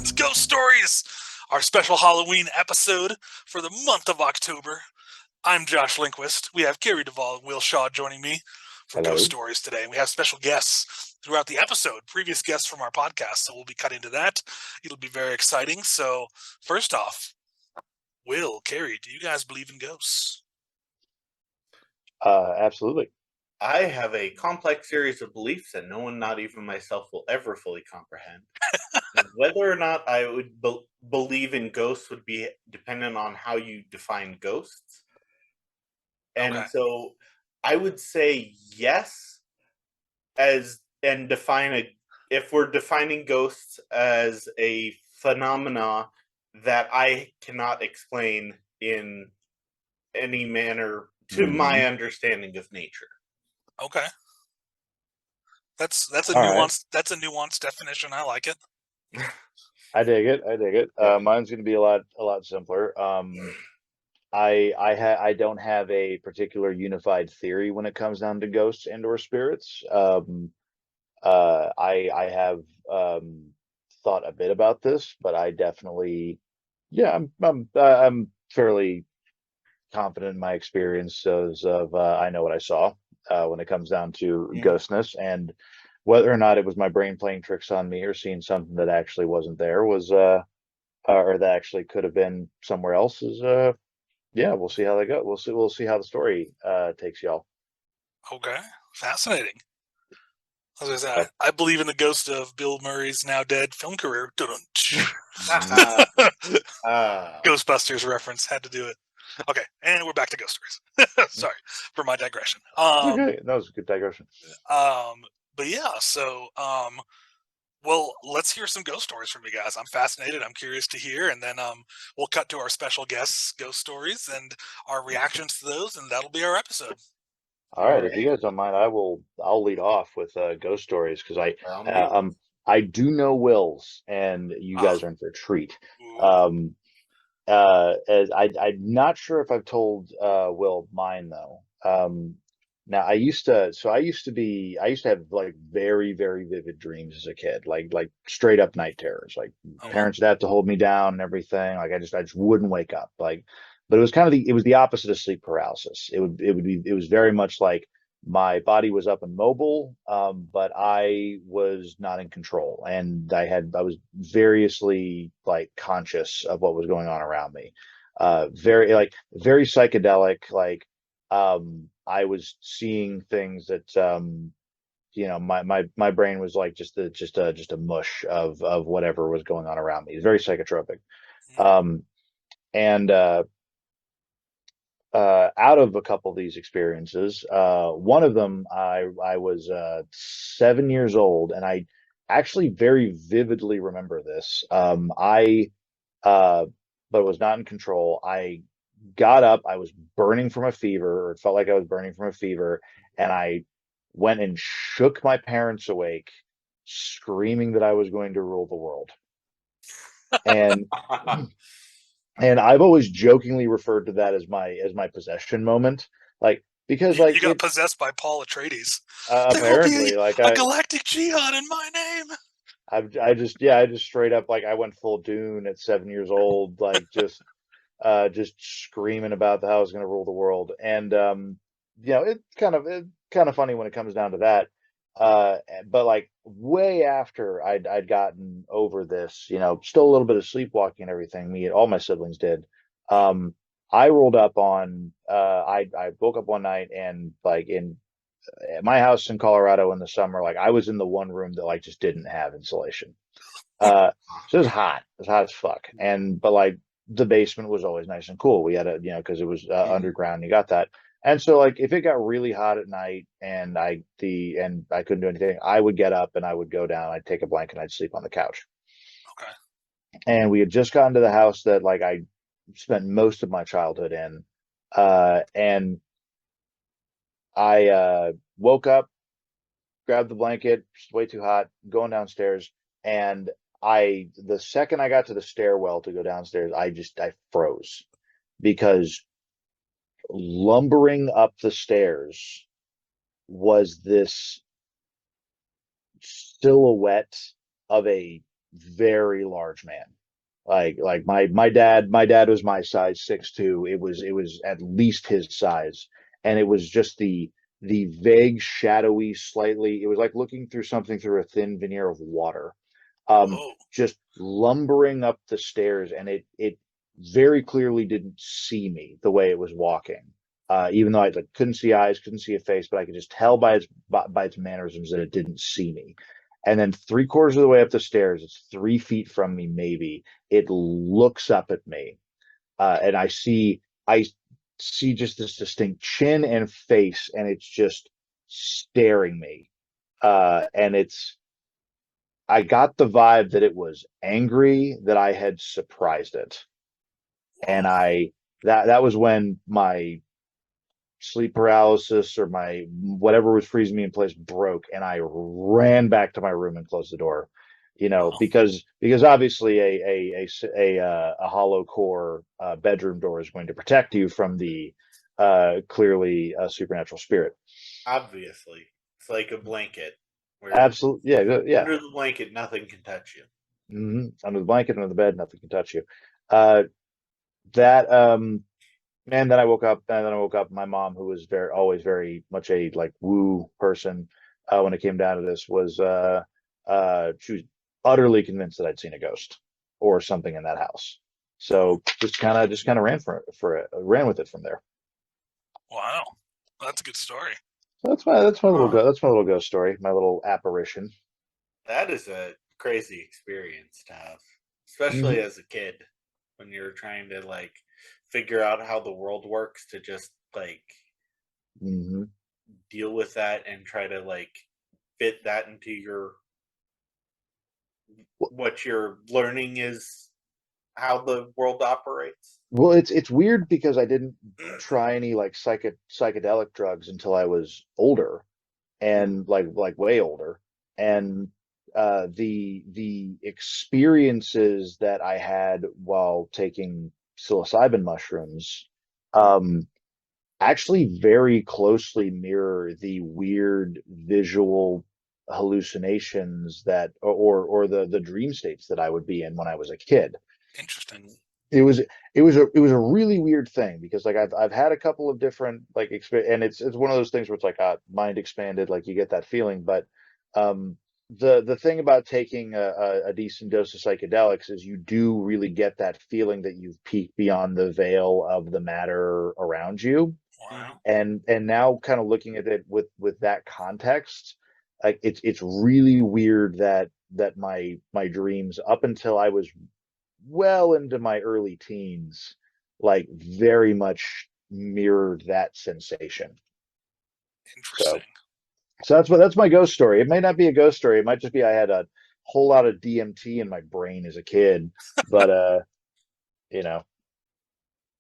to Ghost Stories, our special Halloween episode for the month of October. I'm Josh Lindquist. We have Carey DuVal and Will Shaw joining me for Ghost Hello. Stories today. We have special guests throughout the episode, previous guests from our podcast, so we'll be cutting to that. It'll be very exciting. So, first off, Will, Carey, do you guys believe in ghosts? Absolutely. I have a complex series of beliefs that no one, not even myself, will ever fully comprehend. And whether or not I would believe in ghosts would be dependent on how you define ghosts. Okay. And so I would say yes, if we're defining ghosts as a phenomena that I cannot explain in any manner to my understanding of nature. Okay. That's a All right. nuanced definition. I like it. I dig it. Yeah. Mine's going to be a lot simpler. I don't have a particular unified theory when it comes down to ghosts and or spirits. I have thought a bit about this, but I definitely, yeah, I'm fairly confident in my experiences of I know what I saw when it comes down to ghostness, and whether or not it was my brain playing tricks on me or seeing something that actually wasn't there was or that actually could have been somewhere else is yeah, we'll see how they go. We'll see how the story takes y'all. Okay. Fascinating. As I Uh, said, I believe in the ghost of Bill Murray's now dead film career. Ghostbusters reference, had to do it. Okay, and we're back to ghost stories. Sorry for my digression. okay, that was a good digression. But yeah, so well, let's hear some ghost stories from you guys. I'm fascinated. I'm curious to hear, and then we'll cut to our special guests' ghost stories and our reactions to those, and that'll be our episode. All right, if you guys don't mind, I'll lead off with ghost stories because I do know Will's, and you guys are in for a treat. Um, as I'm not sure if I've told Will mine though. Now I used to I used to have like very vivid dreams as a kid, like straight up night terrors. Like parents would have to hold me down and everything. Like I just wouldn't wake up. Like, but it was kind of it was the opposite of sleep paralysis. It was very much like my body was up and mobile, but I was not in control, and I was variously like conscious of what was going on around me. Very psychedelic. I was seeing things that my brain was like just a mush of whatever was going on around me. It's very psychotropic. Um, and Out of a couple of these experiences, one of them, I was 7 years old, and I actually very vividly remember this. I but was not in control. I got up. I was burning from a fever, or it felt like I was burning from a fever, and I went and shook my parents awake, screaming that I was going to rule the world. And and I've always jokingly referred to that as my possession moment, like because You like got it possessed by Paul Atreides. There will be apparently like a galactic jihad in my name. I just straight up like I went full Dune at 7 years old, like just screaming about how I was going to rule the world. And it's kind of funny when it comes down to that. But like way after I'd gotten over this, still a little bit of sleepwalking and everything. All my siblings did. I rolled up on. I woke up one night and like in at my house in Colorado in the summer, like I was in the one room that like just didn't have insulation. So it was hot. It was hot as fuck. But like the basement was always nice and cool. We had because it was underground. You got that. And so like if it got really hot at night and I couldn't do anything, I would get up and I would go down. I'd take a blanket and I'd sleep on the couch. Okay. And we had just gotten to the house that like I spent most of my childhood in. And I woke up, grabbed the blanket, it's way too hot, going downstairs, and the second I got to the stairwell to go downstairs, I froze because lumbering up the stairs was this silhouette of a very large man. Like my dad was my size, 6'2". It was at least his size, and it was just the vague, shadowy, slightly. It was like looking through something through a thin veneer of water. Whoa. Just lumbering up the stairs, and it very clearly didn't see me the way it was walking. Even though I like couldn't see eyes, couldn't see a face, but I could just tell by its mannerisms that it didn't see me. And then 3/4 of the way up the stairs, it's 3 feet from me, maybe. It looks up at me, and I see just this distinct chin and face, and it's just staring me. And I got the vibe that it was angry that I had surprised it. And Whoa. that was when my sleep paralysis, or my whatever was freezing me in place, broke, and I ran back to my room and closed the door. Wow. Because obviously a hollow core bedroom door is going to protect you from the clearly supernatural spirit. Obviously, it's like a blanket where Absolutely, yeah. under the blanket nothing can touch you. Under the blanket, under the bed, nothing can touch you. Uh, that Man, then I woke up, and then I woke up. My mom, who was always very much a like woo person, when it came down to this, was she was utterly convinced that I'd seen a ghost or something in that house. So just kind of ran with it from there. Wow. That's a good story. So that's my little Huh. ghost story, my little apparition. That is a crazy experience to have, especially Hmm. as a kid when you're trying to like figure out how the world works to just like Hmm. deal with that and try to like fit that into what you're learning is how the world operates. Well, it's weird because I didn't try any like psychedelic drugs until I was older, and like way older. And the experiences that I had while taking psilocybin mushrooms um actually very closely mirror the weird visual hallucinations that or the dream states that I would be in when I was a kid. Interesting. It was a really weird thing, because like I've had a couple of different like experience, and it's one of those things where it's like mind expanded, like you get that feeling. But um the thing about taking a decent dose of psychedelics is you do really get that feeling that you've peeked beyond the veil of the matter around you. Wow. And now kind of looking at it with that context, like it's really weird that my dreams up until I was well into my early teens, like very much mirrored that sensation. So, Interesting. so that's my ghost story. It may not be a ghost story. It might just be I had a whole lot of DMT in my brain as a kid, but you know,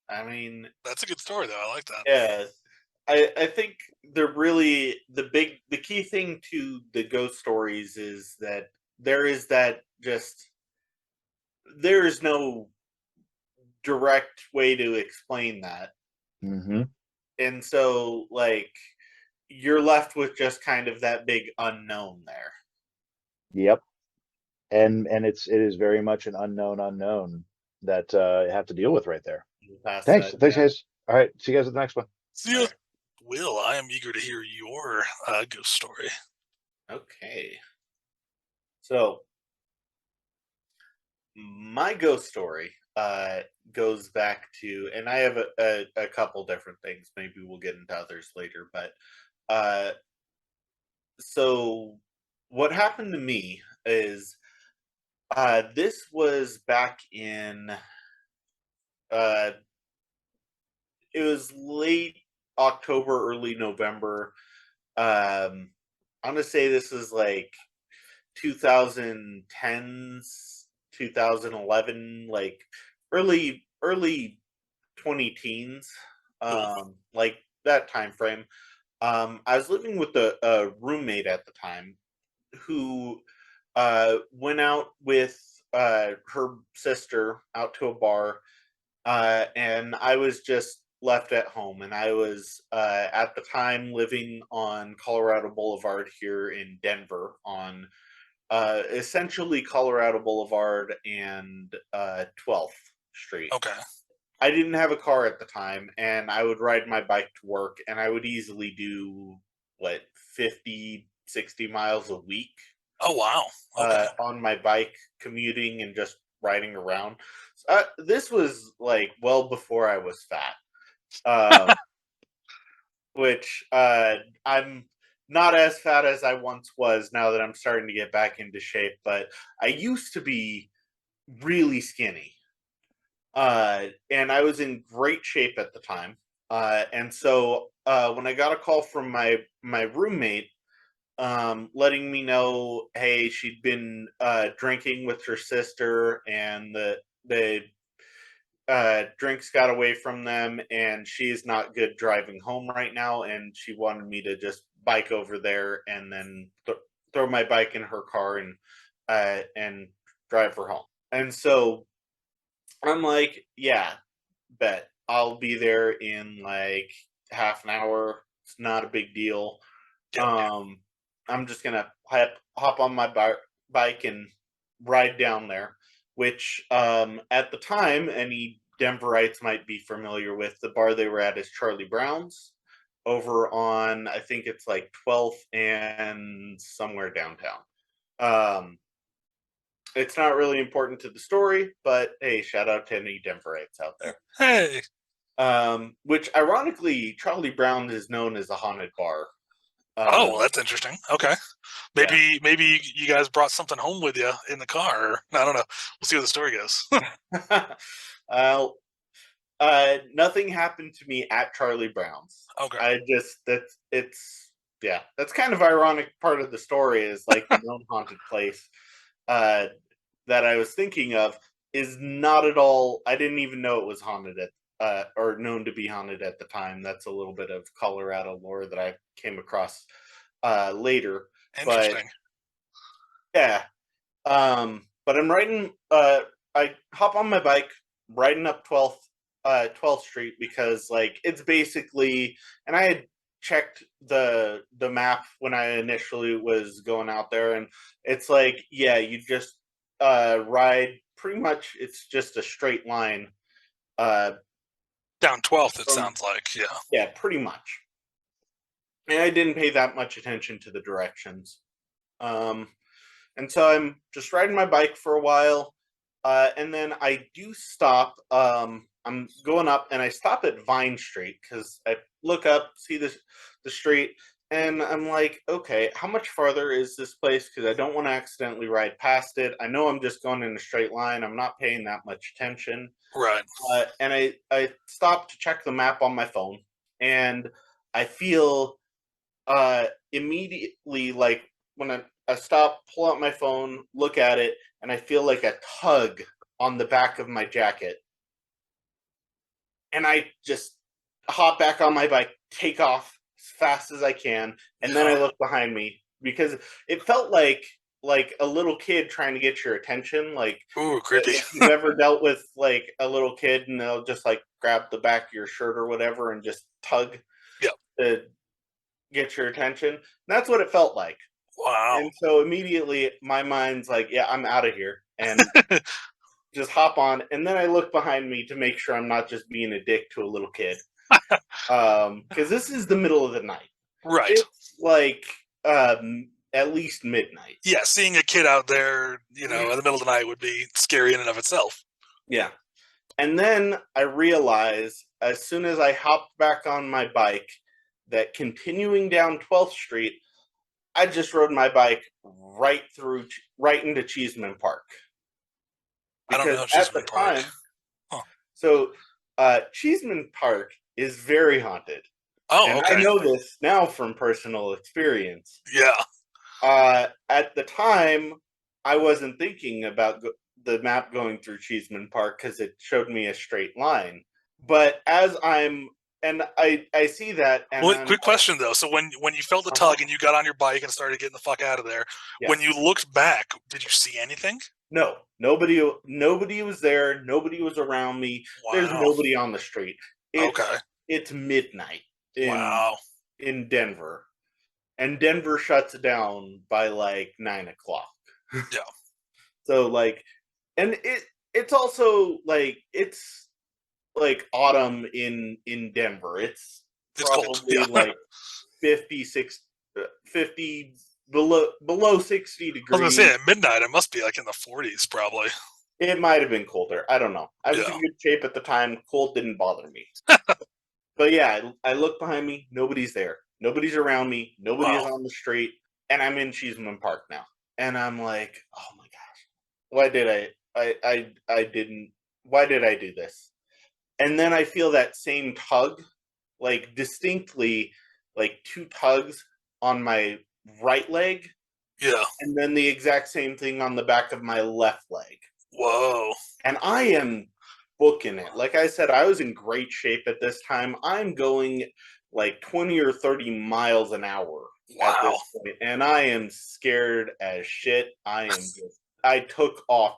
I mean, That's a good story, though. I like that. yeah, I think the key thing to the ghost stories is that there is that just there is no direct way to explain that. hmm And so like you're left with just kind of that big unknown there. yep. And it is very much an unknown that I have to deal with right there. You pass that Thanks, down. guys. All right, see you guys at the next one. See All ya. right. Will, I am eager to hear your ghost story. Okay. So my ghost story goes back to, and I have a couple different things. Maybe we'll get into others later, but uh, so what happened to me is this was back in uh, it was late October, early November. I'm gonna say this is like 2010s, 2011, like early 20 teens, Cool. like that time frame. I was living with a roommate at the time who went out with her sister out to a bar, and I was just left at home. And I was at the time living on Colorado Boulevard here in Denver on essentially Colorado Boulevard and 12th Street. Okay. I didn't have a car at the time, and I would ride my bike to work, and I would easily do, 50, 60 miles a week Oh, wow. Okay. on my bike, commuting and just riding around. This was, well before I was fat. Which I'm not as fat as I once was now that I'm starting to get back into shape, but I used to be really skinny. And I was in great shape at the time. And so when I got a call from my roommate, letting me know, hey, she'd been drinking with her sister, and the drinks got away from them, and she's not good driving home right now, and she wanted me to just bike over there and then throw my bike in her car and drive her home. And so I'm like, yeah, bet I'll be there in half an hour. It's not a big deal. Yeah. I'm just gonna hop on my bike and ride down there. Which at the time, any Denverites might be familiar with. The bar they were at is Charlie Brown's over on, I think it's 12th and somewhere downtown. It's not really important to the story, but hey, shout out to any Denverites out there. Hey. Which ironically, Charlie Brown is known as a haunted bar. Oh, that's interesting. Okay. Maybe you guys brought something home with you in the car. I don't know. We'll see where the story goes. Nothing happened to me at Charlie Brown's. Okay. That's kind of ironic part of the story is the known haunted place that I was thinking of is not at all. I didn't even know it was haunted or known to be haunted at the time. That's a little bit of Colorado lore that I came across later. Interesting. But yeah. But I'm riding. I hop on my bike, riding up 12th Street because it's basically, and I had checked the map when I initially was going out there, and it's you just ride pretty much. It's just a straight line. Down 12th, it sounds like. Yeah. Yeah, pretty much. And I didn't pay that much attention to the directions. And so I'm just riding my bike for a while. And then I do stop. I'm going up, and I stop at Vine Street because I look up, see the street, and I'm like, okay, how much farther is this place? Because I don't want to accidentally ride past it. I know I'm just going in a straight line. I'm not paying that much attention. Right. And I stop to check the map on my phone, and I feel immediately when I stop, pull out my phone, look at it, and I feel like a tug on the back of my jacket. And I just hop back on my bike, take off as fast as I can, and then I look behind me because it felt like a little kid trying to get your attention. Ooh, creepy. If you've ever dealt with a little kid and they'll just grab the back of your shirt or whatever and just tug to get your attention. That's what it felt like. Wow. And so immediately my mind's yeah, I'm out of here. And just hop on. And then I look behind me to make sure I'm not just being a dick to a little kid. Because this is the middle of the night. Right. It's at least midnight. Yeah, seeing a kid out there, in the middle of the night would be scary in and of itself. Yeah. And then I realize as soon as I hopped back on my bike that continuing down 12th Street, I just rode my bike right into Cheeseman Park. Because I don't know Cheeseman at the Park. time, so Cheeseman Park is very haunted. Oh, and okay. I know this now from personal experience. Yeah. At the time, I wasn't thinking about the map going through Cheeseman Park because it showed me a straight line. But as I see that. And quick question though. So when you felt the tug and you got on your bike and started getting the fuck out of there, when you looked back, did you see anything? No, nobody was there. Nobody was around me. Wow. There's nobody on the street. It's midnight in Denver, and Denver shuts down by 9 o'clock. Yeah. So like, and it's also like it's like autumn in Denver. It's It's cold. probably Yeah. like 56, 50 below 60 I was gonna degrees. say at midnight it must be like in the 40s probably. It might have been colder. I don't know. I was Yeah. in good shape at the time. Cold didn't bother me. But yeah, I look behind me. Nobody's there. Nobody's around me. Nobody is Wow. on the street. And I'm in Cheeseman Park now. And I'm like, oh my gosh, why did I didn't, why did I do this? And then I feel that same tug, like distinctly, like two tugs on my right leg, Yeah. and then the exact same thing on the back of my left leg. Whoa. And I am booking it. Like I said, I was in great shape at this time. I'm going like 20 or 30 miles an hour at Wow. this point, and I am scared as shit. I took off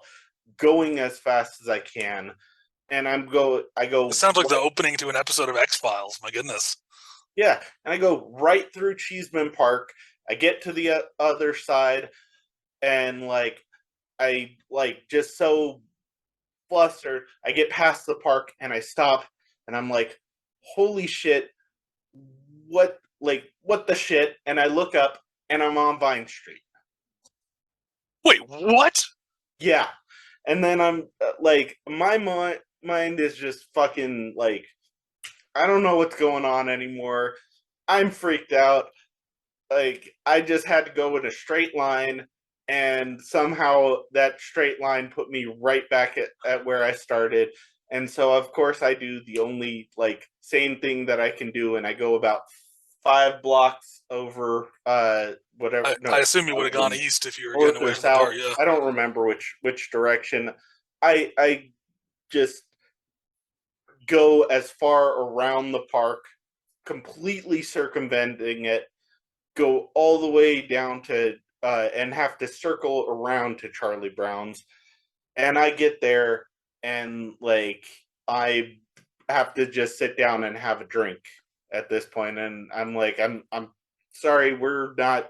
going as fast as I can, and I It go sounds like the opening to an episode of X-Files. My goodness. yeah, and I go right through Cheeseman Park. I get to the other side, and like I like just so flustered. I get past the park and I stop, and I'm like, "Holy shit! What the shit?" And I look up, and I'm on Vine Street. Wait, what? Yeah, and then I'm like, my mind is just fucking like, I don't know what's going on anymore. I'm freaked out. Like I just had to go in a straight line, and somehow that straight line put me right back at where I started. And so of course I do the only like same thing that I can do, and I go about 5 blocks over whatever, I no, assume you would have gone probably east if you were getting north away or from the bar. south. Yeah. I don't remember which direction. I just go as far around the park, completely circumventing it, go all the way down to and have to circle around to Charlie Brown's. And I get there, and like I have to just sit down and have a drink at this point. And I'm like, I'm sorry, we're not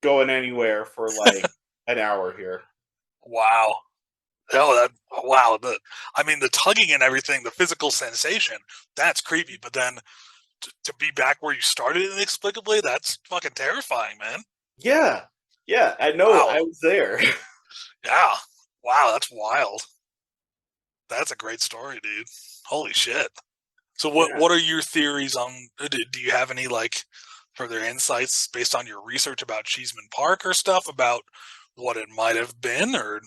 going anywhere for like an hour here. Wow. Oh, wow. I mean, the tugging and everything, the physical sensation, that's creepy. But then to be back where you started inexplicably, that's fucking terrifying, man. Yeah. Yeah, I know. Wow. I was there. Yeah. Wow, that's wild. That's a great story, dude. Holy shit. So Yeah. what are your theories on do you have any like further insights based on your research about Cheeseman Park or stuff about what it might have been or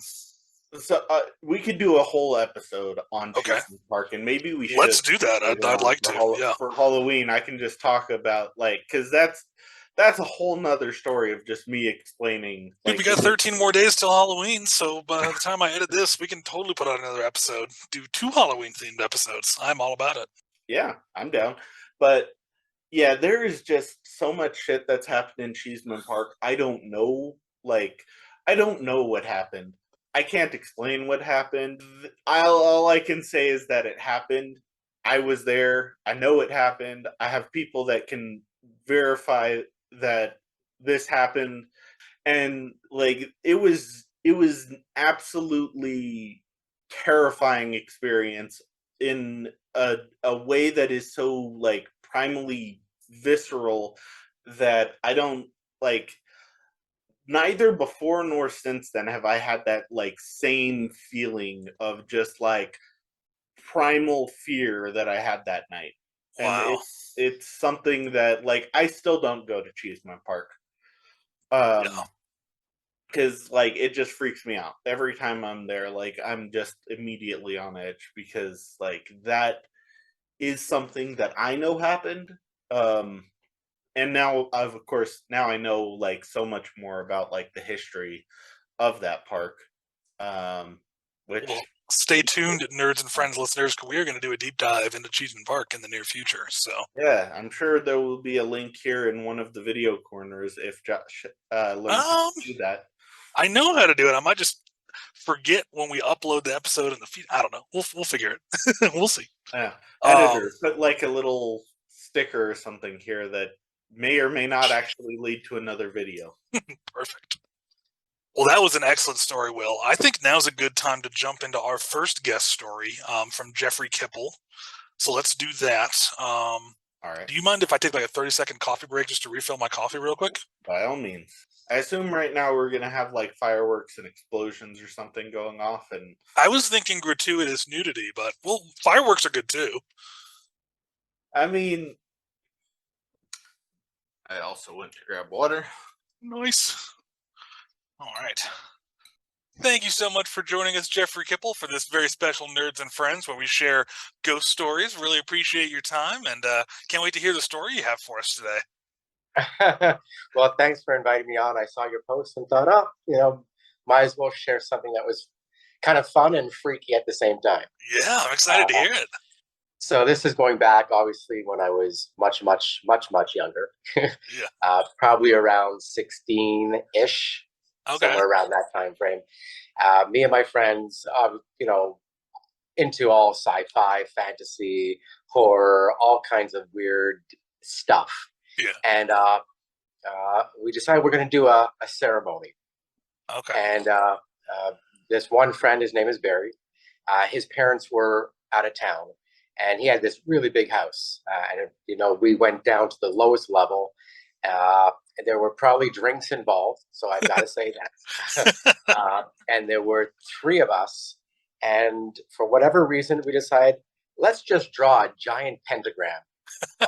So we could do a whole episode on okay. Cheeseman Park, and maybe we should Let's do that. later I'd on like to. Yeah. For Halloween. I can just talk about like, because that's a whole nother story of just me explaining Dude, we like got 13 more days till Halloween, so by the time I edit this, we can totally put out another episode. Do 2 Halloween themed episodes. I'm all about it. yeah, I'm down. But yeah, there is just so much shit that's happened in Cheeseman Park. I don't know. Like, I don't know what happened. I can't explain what happened. All I can say is that it happened. I was there. I know it happened. I have people that can verify that this happened. And like it was an absolutely terrifying experience in a way that is so like primally visceral that I don't like. Neither before nor since then have I had that like same feeling of just like primal fear that I had that night. And Wow. it's something that like I still don't go to Cheeseman Park. Yeah. Because like it just freaks me out every time I'm there. Like I'm just immediately on edge because like that is something that I know happened. Um, and now I've of course now I know like so much more about like the history of that park. Um, which Well, stay tuned, nerds and friends listeners, because we're going to do a deep dive into Cheeseman Park in the near future. So, yeah, I'm sure there will be a link here in one of the video corners if Josh learns how um, to do that. I know how to do it. I might just forget when we upload the episode in the feed. I don't know. We'll figure it. We'll see. Yeah, Um, editor, put like a little sticker or something here that may or may not actually lead to another video. Perfect. Well, that was an excellent story, Will. I think now's a good time to jump into our first guest story from Jeffrey Kippel. So let's do that. All right. Do you mind if I take like a 30-second coffee break just to refill my coffee real quick? By all means. I assume right now we're going to have like fireworks and explosions or something going off. And I was thinking gratuitous nudity, but well, fireworks are good too. I mean, I also went to grab water. Nice. All right. Thank you so much for joining us, Jeffrey Kippel, for this very special Nerds and Friends where we share ghost stories. Really appreciate your time, and can't wait to hear the story you have for us today. Well, thanks for inviting me on. I saw your post and thought, oh, might as well share something that was kind of fun and freaky at the same time. Yeah, I'm excited to hear it. So this is going back, obviously, when I was much, much, much, much younger. Yeah. Probably around 16-ish, somewhere around that time frame. Me and my friends, into all sci-fi, fantasy, horror, all kinds of weird stuff. Yeah. And we decided we're going to do a ceremony. Okay. And this one friend, his name is Barry. His parents were out of town, and he had this really big house. And we went down to the lowest level. And there were probably drinks involved, so I've got to say that. And there were 3 of us, and for whatever reason, we decided, let's just draw a giant pentagram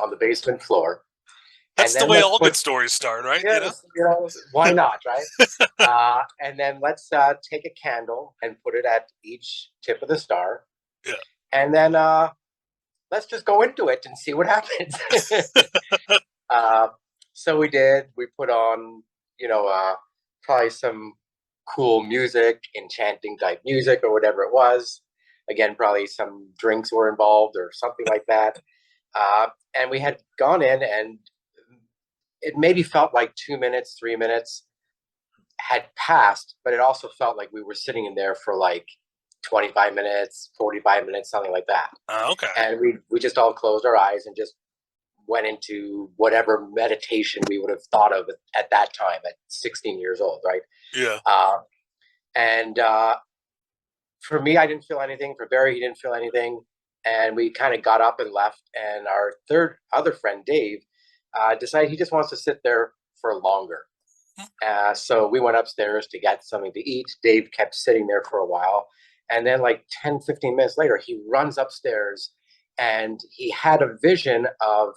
on the basement floor. That's the way all good stories start, right? Yeah, why not, right? And then let's take a candle and put it at each tip of the star. Yeah. And then let's just go into it and see what happens. So we did. We put on, probably some cool music, enchanting type music or whatever it was. Again, probably some drinks were involved or something like that. And we had gone in, and it maybe felt like 2 minutes, 3 minutes had passed, but it also felt like we were sitting in there for like 25 minutes, 45 minutes, something like that. Okay. And we just all closed our eyes and just went into whatever meditation we would have thought of at that time at 16 years old, right? Yeah. And for me, I didn't feel anything. For Barry, he didn't feel anything. And we kind of got up and left. And our other friend, Dave, decided he just wants to sit there for longer. So we went upstairs to get something to eat. Dave kept sitting there for a while. And then like 10, 15 minutes later, he runs upstairs, and he had a vision of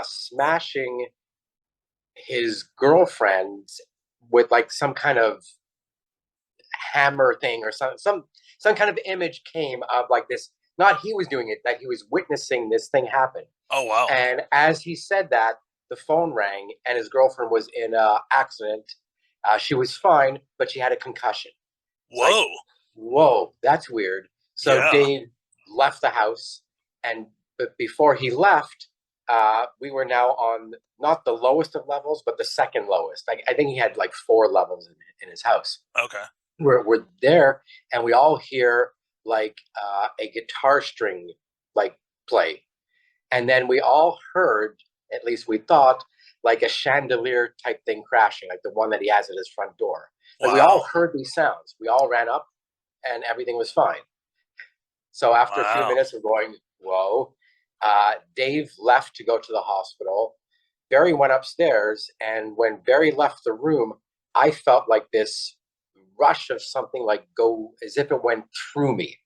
smashing his girlfriend with like some kind of hammer thing or some kind of image came of like this. Not he was doing it, that he was witnessing this thing happen. Oh, wow. And as he said that, the phone rang, and his girlfriend was in an accident. She was fine, but she had a concussion. Whoa. Whoa, that's weird. So Dave left the house, but before he left, we were now on not the lowest of levels, but the second lowest. I think he had like 4 levels in his house. Okay. We're there, and we all hear like a guitar string like play, and then we all heard, at least we thought, like a chandelier type thing crashing, like the one that he has at his front door. Like we all heard these sounds. We all ran up, and everything was fine. So after a few minutes of going, whoa, Dave left to go to the hospital. Barry went upstairs, and when Barry left the room, I felt like this rush of something like go as if it went through me.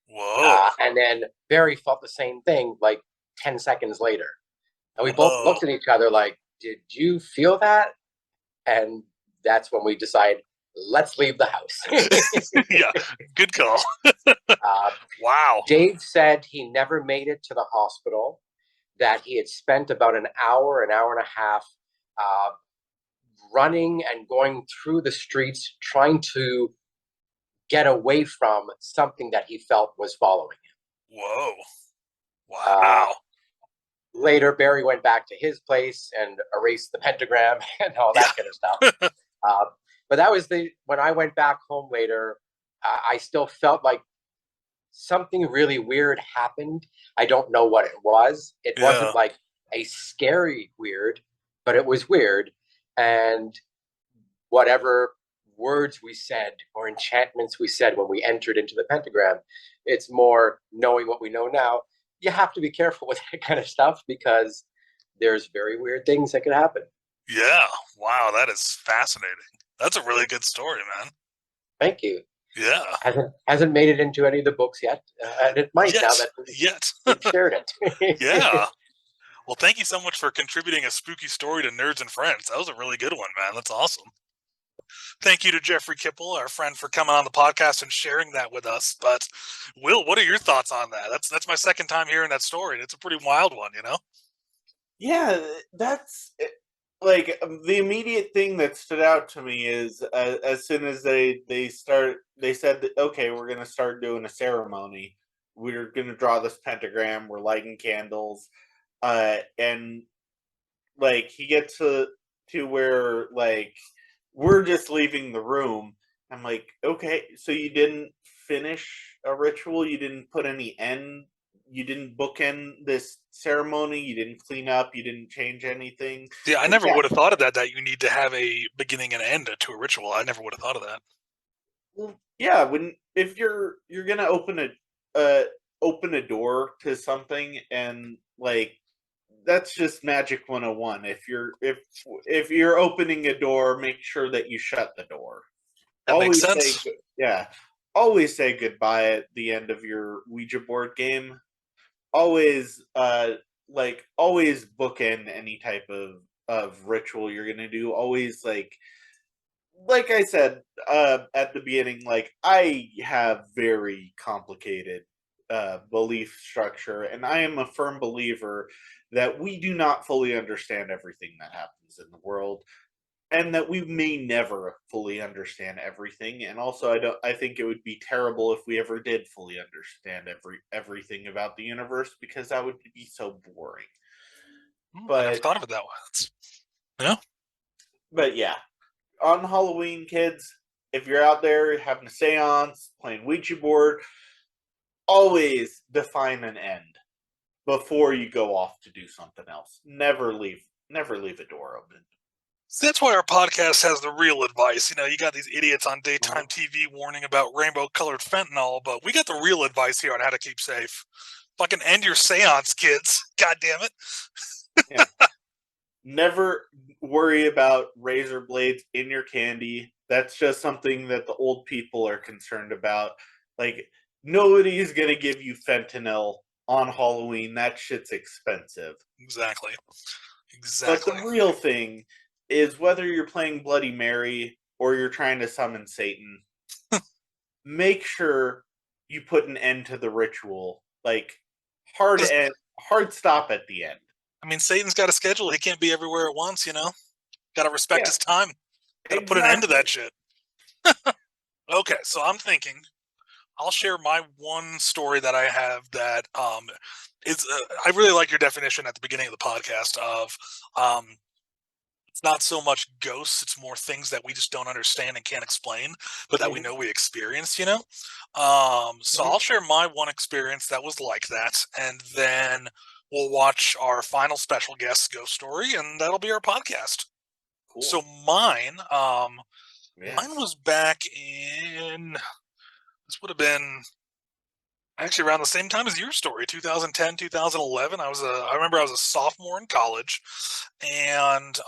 Whoa. And then Barry felt the same thing like 10 seconds later. And we both looked at each other like, did you feel that? And that's when we decided, let's leave the house. Yeah, good call. Wow. Dave said he never made it to the hospital, that he had spent about an hour and a half running and going through the streets trying to get away from something that he felt was following him. Whoa. Wow. Later, Barry went back to his place and erased the pentagram and all that kind of stuff. But that was when I went back home later, I still felt like something really weird happened. I don't know what it was. It wasn't like a scary weird, but it was weird. And whatever words we said or enchantments we said when we entered into the pentagram. It's more knowing what we know now. You have to be careful with that kind of stuff because there's very weird things that could happen. Yeah. Wow, that is fascinating. That's a really good story, man. Thank you. Yeah. Hasn't made it into any of the books yet, and it might now that we've shared it. Yeah. Well, thank you so much for contributing a spooky story to Nerds and Friends. That was a really good one, man. That's awesome. Thank you to Jeffrey Kippel, our friend, for coming on the podcast and sharing that with us. But Will, what are your thoughts on that? That's my second time hearing that story. It's a pretty wild one, you know? Yeah, that's like the immediate thing that stood out to me is as soon as they said that, okay, we're going to start doing a ceremony. We're going to draw this pentagram. We're lighting candles, and like he gets to where like we're just leaving the room. I'm like, okay, so you didn't finish a ritual. You didn't put any end. You didn't bookend this ceremony. You didn't clean up. You didn't change anything. Yeah, I never would have thought of that you need to have a beginning and end to a ritual. I never would have thought of that. Well, yeah, if you're gonna open a door to something, and like that's just magic 101. If you're opening a door, make sure that you shut the door. That makes sense. Always say goodbye at the end of your Ouija board game. Always always bookend any type of ritual you're gonna do. Always like I said at the beginning, like I have very complicated belief structure, and I am a firm believer that we do not fully understand everything that happens in the world, and that we may never fully understand everything. And also, I think it would be terrible if we ever did fully understand everything about the universe, because that would be so boring. I never thought of it that way. Yeah. But yeah, on Halloween, kids, if you're out there having a seance, playing Ouija board, always define an end before you go off to do something else. Never leave a door open. So that's why our podcast has the real advice. You know, you got these idiots on daytime TV warning about rainbow-colored fentanyl, but we got the real advice here on how to keep safe. Fucking end your seance, kids. God damn it. Yeah. Never worry about razor blades in your candy. That's just something that the old people are concerned about. Like, nobody's going to give you fentanyl on Halloween. That shit's expensive. Exactly. But the real thing is, whether you're playing Bloody Mary or you're trying to summon Satan, make sure you put an end to the ritual. Like, hard stop at the end. I mean, Satan's got a schedule. He can't be everywhere at once, you know? Got to respect his time. Got to put an end to that shit. Okay, so I'm thinking I'll share my one story that I have that is I really like your definition at the beginning of the podcast of it's not so much ghosts, it's more things that we just don't understand and can't explain, but that we know we experience, you know? So I'll share my one experience that was like that, and then we'll watch our final special guest ghost story, and that'll be our podcast. Cool. So mine was back in, this would have been actually around the same time as your story, 2010, 2011. I remember I was a sophomore in college, and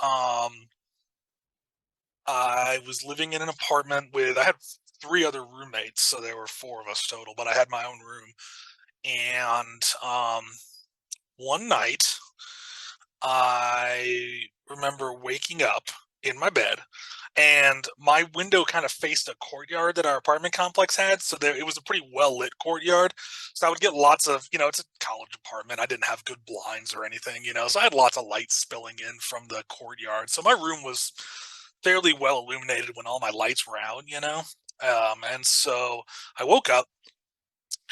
I was living in an apartment I had 3 other roommates, so there were 4 of us total, but I had my own room. And one night, I remember waking up in my bed, and my window kind of faced a courtyard that our apartment complex had. So it was a pretty well-lit courtyard. So I would get lots of, it's a college apartment. I didn't have good blinds or anything, so I had lots of light spilling in from the courtyard. So my room was fairly well illuminated when all my lights were out, and so I woke up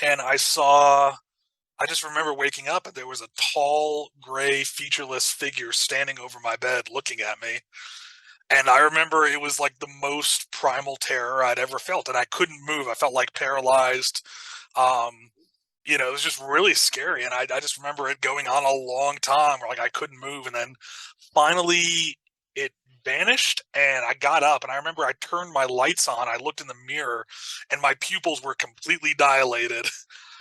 and I just remember waking up and there was a tall, gray, featureless figure standing over my bed looking at me. And I remember it was like the most primal terror I'd ever felt, and I couldn't move. I felt like paralyzed. It was just really scary, and I just remember it going on a long time where like I couldn't move, and then finally it vanished, and I got up, and I remember I turned my lights on. I looked in the mirror, and my pupils were completely dilated,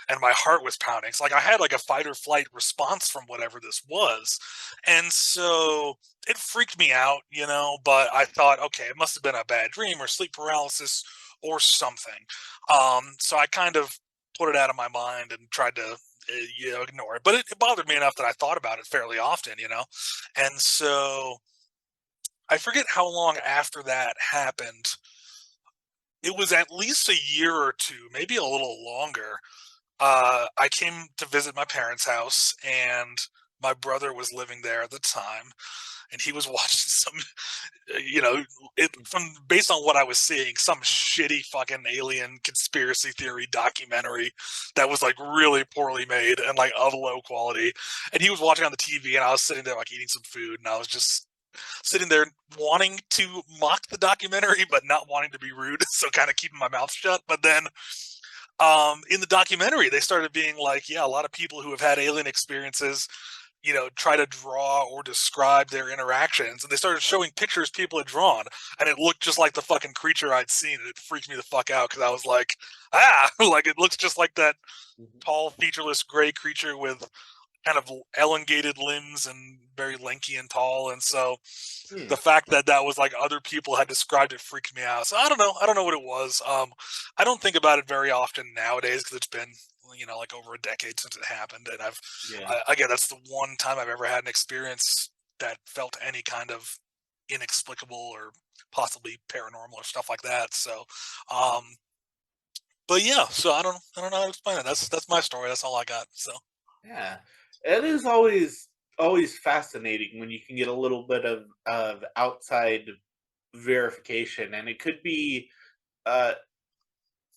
and my heart was pounding. So like I had like a fight or flight response from whatever this was, and so it freaked me out, But I thought, okay, it must have been a bad dream or sleep paralysis or something. So I kind of put it out of my mind and tried to ignore it. But it bothered me enough that I thought about it fairly often, And so I forget how long after that happened. It was at least a year or two, maybe a little longer. I came to visit my parents' house, and my brother was living there at the time, and he was watching some, from based on what I was seeing, some shitty fucking alien conspiracy theory documentary that was like really poorly made and like of low quality. And he was watching on the TV, and I was sitting there like eating some food, and I was just sitting there wanting to mock the documentary, but not wanting to be rude, so kind of keeping my mouth shut. But then in the documentary, they started being like, yeah, a lot of people who have had alien experiences, try to draw or describe their interactions. And they started showing pictures people had drawn, and it looked just like the fucking creature I'd seen. And it freaked me the fuck out because I was like, like it looks just like that tall, featureless gray creature with kind of elongated limbs and very lanky and tall. And so the fact that was like other people had described it freaked me out. So I don't know what it was. I don't think about it very often nowadays because it's been like over a decade since it happened, and again, that's the one time I've ever had an experience that felt any kind of inexplicable or possibly paranormal or stuff like that. So but yeah, so I don't know how to explain it. That's my story. That's all I got. So Yeah, it is always fascinating when you can get a little bit of outside verification, and it could be.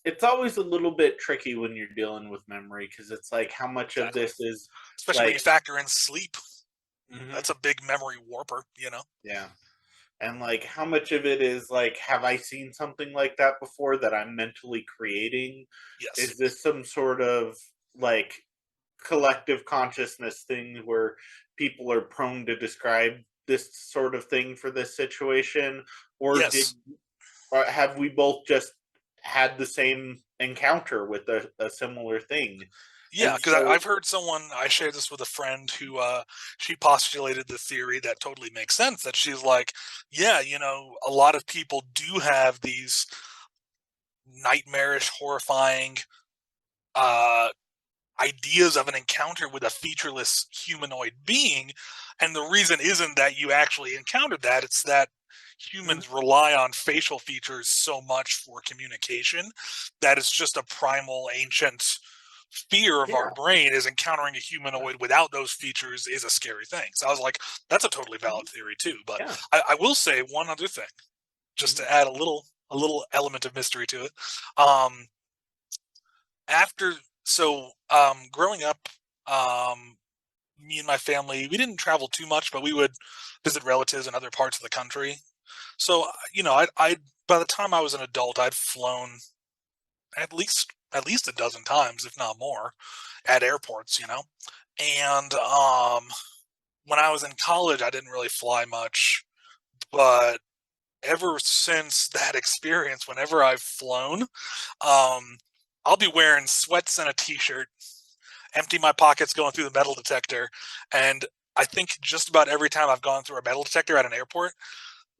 It's always a little bit tricky when you're dealing with memory because it's like how much of this is especially when you factor in sleep. Mhm. That's a big memory warper, Yeah. And like how much of it is like, have I seen something like that before that I'm mentally creating? Yes. Is this some sort of like collective consciousness thing where people are prone to describe this sort of thing for this situation? Or Yes. or have we both just had the same encounter with a similar thing? Yeah, And because so, I've heard I shared this with a friend who she postulated the theory that totally makes sense. That she's like, yeah, a lot of people do have these nightmarish, horrifying ideas of an encounter with a featureless humanoid being, and the reason isn't that you actually encountered that; it's that humans rely on facial features so much for communication that it's just a primal, ancient fear of our brain is encountering a humanoid without those features is a scary thing. So I was like, that's a totally valid theory too. But I will say one other thing, just to add a little element of mystery to it. Growing up, me and my family, we didn't travel too much, but we would visit relatives in other parts of the country. So I by the time I was an adult, I'd flown at least a dozen times, if not more, at airports, And when I was in college, I didn't really fly much, but ever since that experience, whenever I've flown, I'll be wearing sweats and a t-shirt, empty my pockets going through the metal detector, and I think just about every time I've gone through a metal detector at an airport,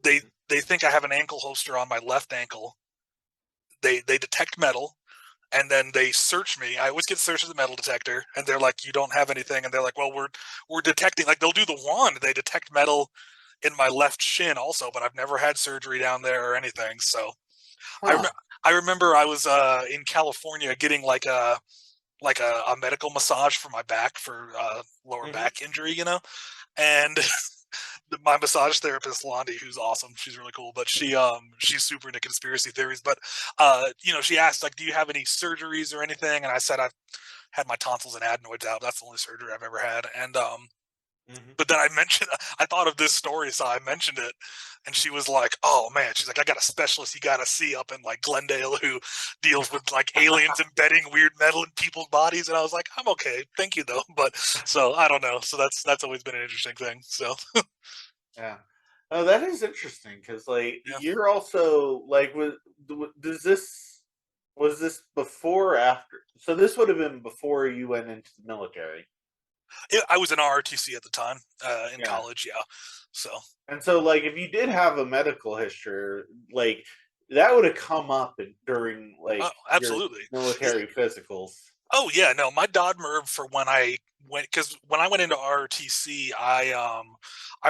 they think I have an ankle holster on my left ankle. They detect metal, and then they search me. I always get searched at the metal detector, and they're like, "You don't have anything," and they're like, "Well, we're detecting." Like they'll do the wand. They detect metal in my left shin also, but I've never had surgery down there or anything. So I remember I was in California getting like a medical massage for my back for lower back injury, and my massage therapist Londi, who's awesome, she's really cool, but she's super into conspiracy theories. But she asked like, "Do you have any surgeries or anything?" And I said I've had my tonsils and adenoids out. That's the only surgery I've ever had. And but then I thought of this story, so I mentioned it, and she was like, "Oh man," she's like, "I got a specialist you got to see up in like Glendale who deals with like aliens embedding weird metal in people's bodies." And I was like, "I'm okay, thank you though." But so I don't know. So that's always been an interesting thing. So yeah, Oh, that is interesting because, like, Yeah. you're also like, was this before or after? So this would have been before you went into the military. I was in ROTC at the time in Yeah. college. Yeah. So. And so, like, if you did have a medical history, like, that would have come up during, like, Oh, your absolutely. military physicals. Oh yeah, no, my DOD for when I went, because when I went into ROTC, I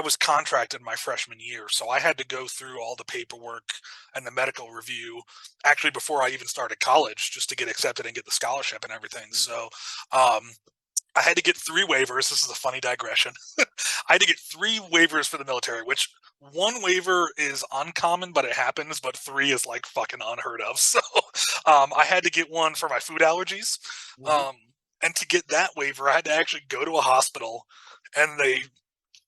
was contracted my freshman year, so I had to go through all the paperwork and the medical review actually before I even started college, just to get accepted and get the scholarship and everything. So um, I had to get 3 waivers. This is a funny digression. I had to get 3 waivers for the military, which 1 waiver is uncommon, but it happens. But 3 is like fucking unheard of. So I had to get one for my food allergies. Mhm. And to get that waiver, I had to actually go to a hospital, and they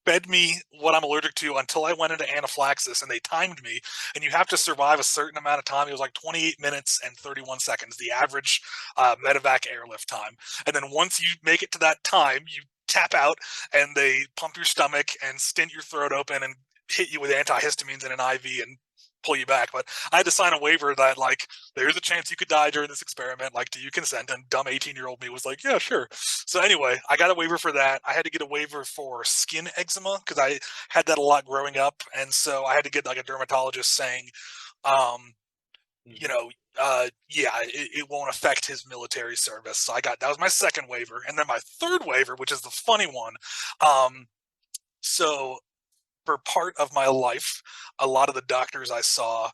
fed me what I'm allergic to until I went into anaphylaxis, and they timed me. And you have to survive a certain amount of time. It was like 28 minutes and 31 seconds, the average medevac airlift time. And then once you make it to that time, you tap out, and they pump your stomach and stint your throat open and hit you with antihistamines and an IV and pull you back. But I had to sign a waiver that, like, there's a chance you could die during this experiment. Like, do you consent? And dumb 18-year-old me was like, yeah, sure. So anyway, I got a waiver for that. I had to get a waiver for skin eczema because I had that a lot growing up, and so I had to get like a dermatologist saying, um, you know, yeah, it won't affect his military service. So that was my second waiver, and then my third waiver, which is the funny one. So for part of my life, a lot of the doctors I saw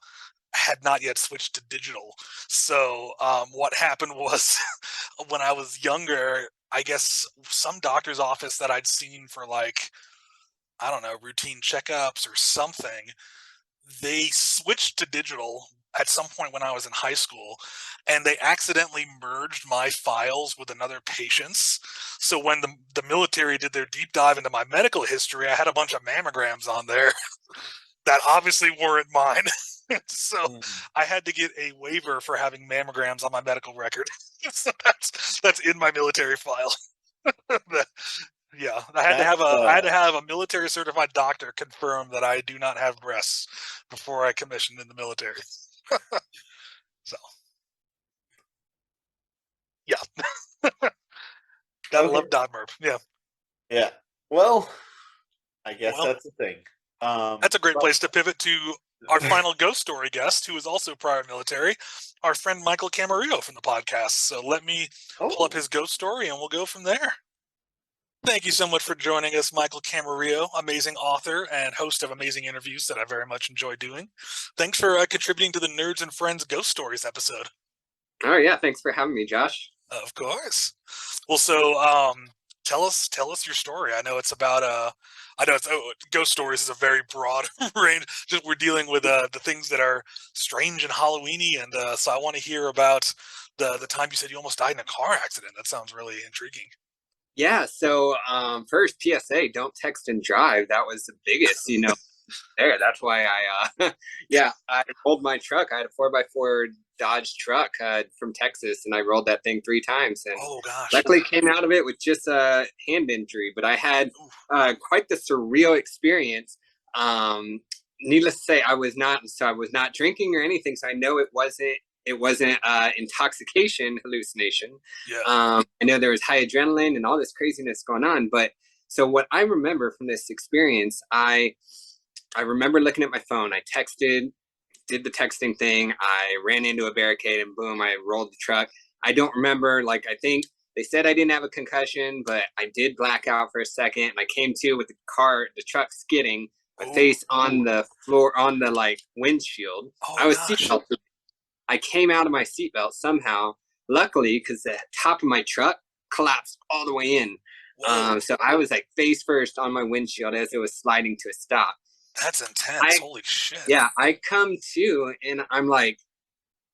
had not yet switched to digital. So what happened was when I was younger, I guess some doctor's office that I'd seen for, like, I don't know, routine checkups or something, they switched to digital at some point when I was in high school, and they accidentally merged my files with another patient's. So when the military did their deep dive into my medical history, I had a bunch of mammograms on there that obviously weren't mine. So I had to get a waiver for having mammograms on my medical record. So that's in my military file. Yeah, I had to have a military certified doctor confirm that I do not have breasts before I commissioned in the military. So yeah, gotta Okay. love Dodmerp. Yeah. Yeah. Well, I guess Well, that's the thing. that's a great But place to pivot to our final ghost story guest, who is also prior military, our friend Michael Camarillo from the podcast. So let me pull up oh, his ghost story, and we'll go from there. Thank you so much for joining us, Michael Camarillo, amazing author and host of amazing interviews that I very much enjoy doing. Thanks for contributing to the Nerds and Friends Ghost Stories episode. Oh yeah, thanks for having me, Josh. Of course. Well, so tell us your story. I know it's about I know it's ghost stories is a very broad range. Just we're dealing with the things that are strange and Halloweeny, and so I want to hear about the time you said you almost died in a car accident. That sounds really intriguing. Yeah, so first PSA, don't text and drive. That was the biggest, there. That's why I rolled my truck. I had a 4x4 Dodge truck from Texas, and I rolled that thing 3 times, and Oh gosh. luckily came out of it with just a hand injury. But I had quite the surreal experience. Needless to say, I was not drinking or anything, so I know it wasn't intoxication hallucination. Yeah. I know there was high adrenaline and all this craziness going on, but so what I remember from this experience, I remember looking at my phone. I did the texting thing. I ran into a barricade and boom, I rolled the truck. I don't remember, like, I think they said I didn't have a concussion, but I did black out for a second. And I came to with the truck skidding, my face on the floor, on the like windshield. I was seatbelt. I came out of my seatbelt somehow, luckily, because the top of my truck collapsed all the way in. So I was like face first on my windshield as it was sliding to a stop. That's intense. Holy shit. Yeah, I come to and I'm like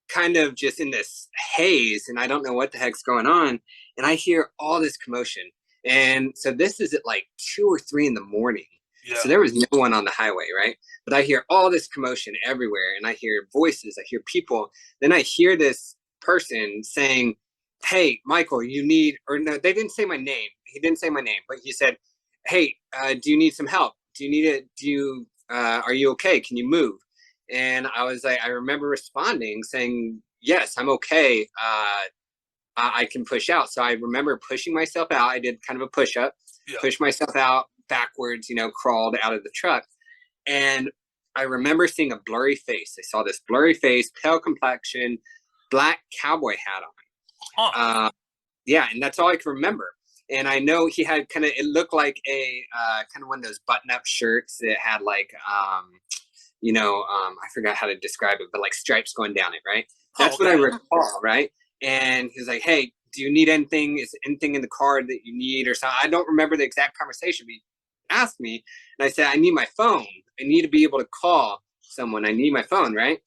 kind of just in this haze and I don't know what the heck's going on. And I hear all this commotion. And so this is at like 2 or 3 in the morning. Yeah. So there was no one on the highway, right? But I hear all this commotion everywhere and I hear voices, I hear people. Then I hear this person saying, hey, Michael, or no, they didn't say my name. He didn't say my name, but he said, hey, do you need some help? Do you are you okay? Can you move? And I was like, I remember responding saying, yes, I'm okay. I can push out. So I remember pushing myself out. I did kind of a push up, pushed myself out backwards, crawled out of the truck. And I remember seeing a blurry face. I saw this blurry face, pale complexion, black cowboy hat on. Yeah, and that's all I can remember. And I know he had it looked like a kind of one of those button-up shirts that had like, I forgot how to describe it, but like stripes going down it, right? That's what I recall, right? And he's like, hey, do you need anything? Is anything in the car that you need or something? I don't remember the exact conversation, but he asked me, and I said, I need my phone. I need to be able to call someone. I need my phone, right?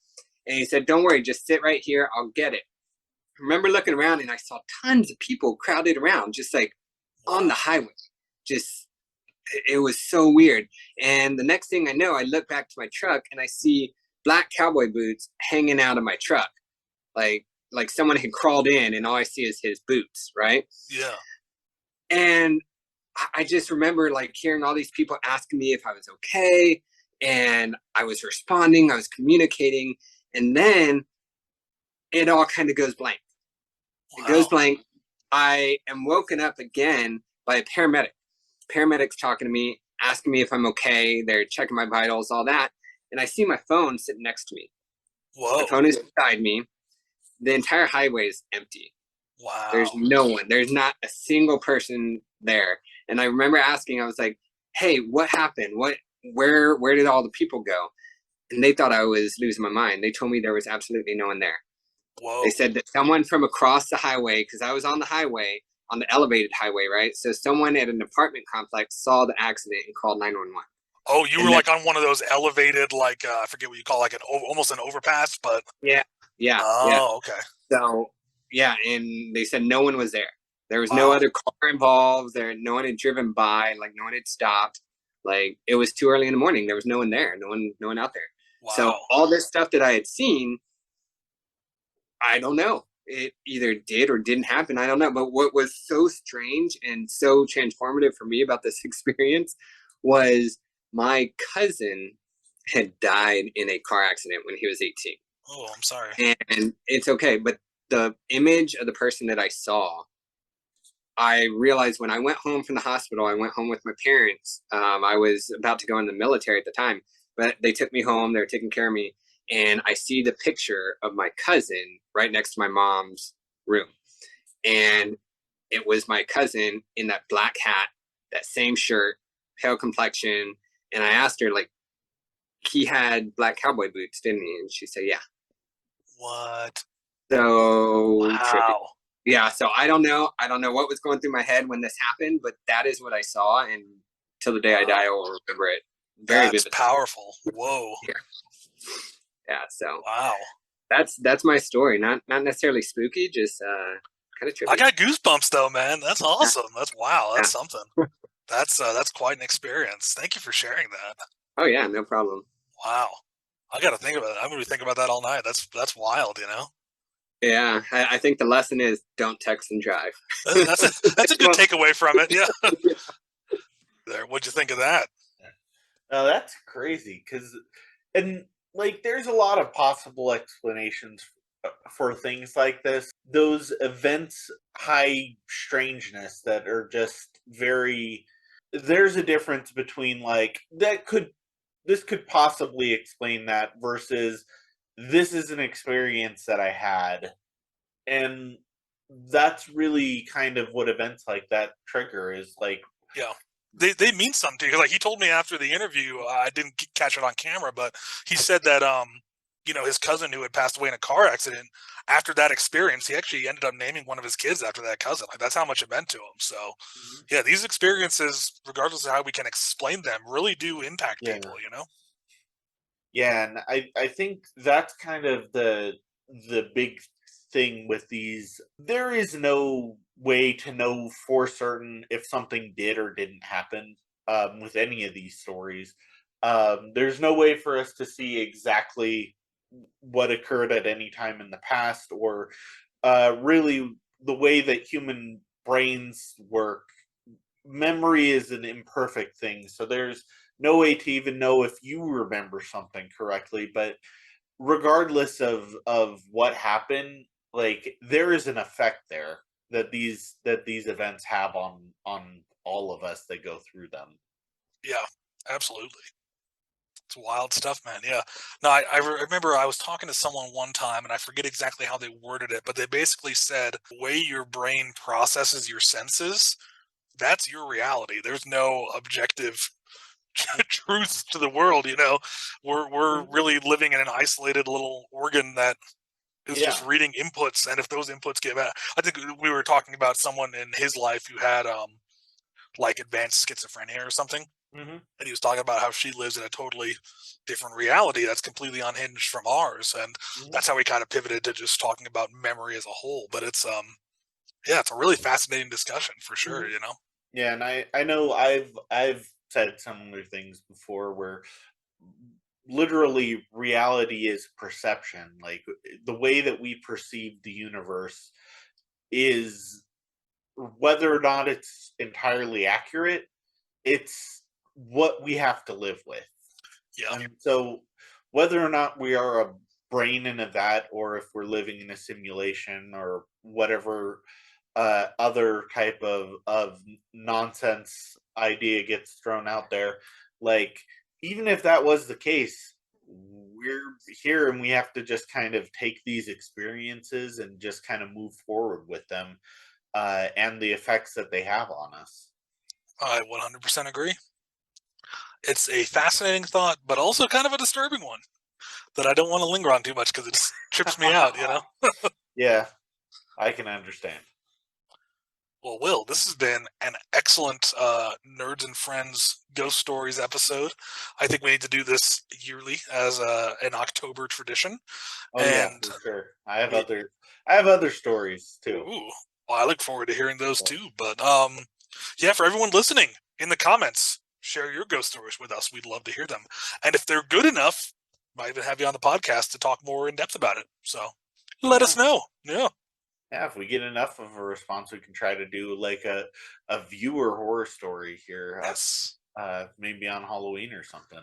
And he said, don't worry, just sit right here. I'll get it. I remember looking around and I saw tons of people crowded around, just like on the highway. Just, it was so weird. And the next thing I know, I look back to my truck and I see black cowboy boots hanging out of my truck. Like someone had crawled in and all I see is his boots, right? Yeah. And I just remember like hearing all these people asking me if I was okay. And I was responding, I was communicating. And then it all kind of goes blank. It goes blank. I am woken up again by a paramedic. Paramedics talking to me, asking me if I'm okay. They're checking my vitals, all that. And I see my phone sitting next to me. Whoa. My phone is beside me. The entire highway is empty. Wow. There's no one. There's not a single person there. And I remember asking, I was like, hey, what happened? Where did all the people go? And they thought I was losing my mind. They told me there was absolutely no one there. Whoa. They said that someone from across the highway, because I was on the highway, on the elevated highway, right? So someone at an apartment complex saw the accident and called 911. Oh, you were like on one of those elevated, like, I forget what you call, like almost an overpass, but. Yeah. Oh, okay. So, yeah, and they said no one was there. There was no other car involved. No one had driven by. Like, no one had stopped. Like, it was too early in the morning. There was no one there. No one out there. Wow. So all this stuff that I had seen, I don't know. It either did or didn't happen. I don't know. But what was so strange and so transformative for me about this experience was my cousin had died in a car accident when he was 18. Oh, I'm sorry. And it's okay. But the image of the person that I saw, I realized when I went home from the hospital, I went home with my parents. I was about to go in the military at the time, but they took me home. They were taking care of me. And I see the picture of my cousin right next to my mom's room. And it was my cousin in that black hat, that same shirt, pale complexion. And I asked her, like, he had black cowboy boots, didn't he? And she said, yeah. What? So wow. trippy. Yeah, so I don't know. I don't know what was going through my head when this happened, but that is what I saw. And till the day I die, I will remember it very vividly. That's powerful. Whoa. Yeah, so wow. That's my story. Not necessarily spooky, just kind of trippy. I got goosebumps though, man. That's awesome. That's wow. That's something. That's quite an experience. Thank you for sharing that. Oh yeah, no problem. Wow. I got to think about it. I'm going to be thinking about that all night. That's wild, you know? Yeah, I think the lesson is don't text and drive. That's a good takeaway from it. Yeah. There. What'd you think of that? That's crazy. And like, there's a lot of possible explanations for things like this. Those events, high strangeness that are just very. There's a difference between like this could possibly explain that versus this is an experience that I had. And that's really kind of what events like that trigger is like. Yeah. They mean something to you. Like he told me after the interview, I didn't catch it on camera, but he said that, his cousin who had passed away in a car accident, after that experience, he actually ended up naming one of his kids after that cousin. Like that's how much it meant to him. So yeah, these experiences, regardless of how we can explain them, really do impact people, you know? Yeah, and I think that's kind of the big thing with these. There is no way to know for certain if something did or didn't happen with any of these stories. There's no way for us to see exactly what occurred at any time in the past, or really the way that human brains work. Memory is an imperfect thing, so there's no way to even know if you remember something correctly. But regardless of what happened, like there is an effect there that these events have on all of us that go through them. Yeah, absolutely. It's wild stuff, man. Yeah. No, I remember I was talking to someone one time, and I forget exactly how they worded it, but they basically said the way your brain processes your senses, that's your reality. There's no objective truth to the world. We're really living in an isolated little organ that is just Yeah. reading inputs, and if those inputs get back, I think we were talking about someone in his life who had like advanced schizophrenia or something. Mm-hmm. And he was talking about how she lives in a totally different reality that's completely unhinged from ours, and that's how we kind of pivoted to just talking about memory as a whole. But it's yeah, it's a really fascinating discussion for sure. Yeah, and I know I've said similar things before where literally reality is perception. Like the way that we perceive the universe is, whether or not it's entirely accurate, it's what we have to live with. Yeah. And so whether or not we are a brain in a vat, or if we're living in a simulation, or whatever other type of nonsense idea gets thrown out there, like even if that was the case, we're here and we have to just kind of take these experiences and just kind of move forward with them, and the effects that they have on us. I 100% agree. It's a fascinating thought, but also kind of a disturbing one that I don't want to linger on too much because it just trips me out. Yeah, I can understand. Well, Will, this has been an excellent Nerds and Friends Ghost Stories episode. I think we need to do this yearly as an October tradition. Oh yeah, And for sure. I have other stories too. ooh, well, I look forward to hearing those too. But yeah, for everyone listening, in the comments, share your ghost stories with us. We'd love to hear them. And if they're good enough, might even have you on the podcast to talk more in depth about it. So let us know. Yeah. Yeah, if we get enough of a response, we can try to do like a viewer horror story here. Yes. Maybe on Halloween or something.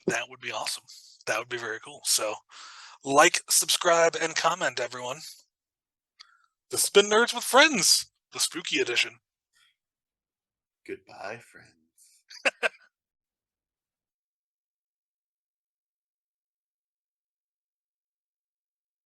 That would be awesome. That would be very cool. So like, subscribe, and comment, everyone. This has been Nerds with Friends, the spooky edition. Goodbye, friends.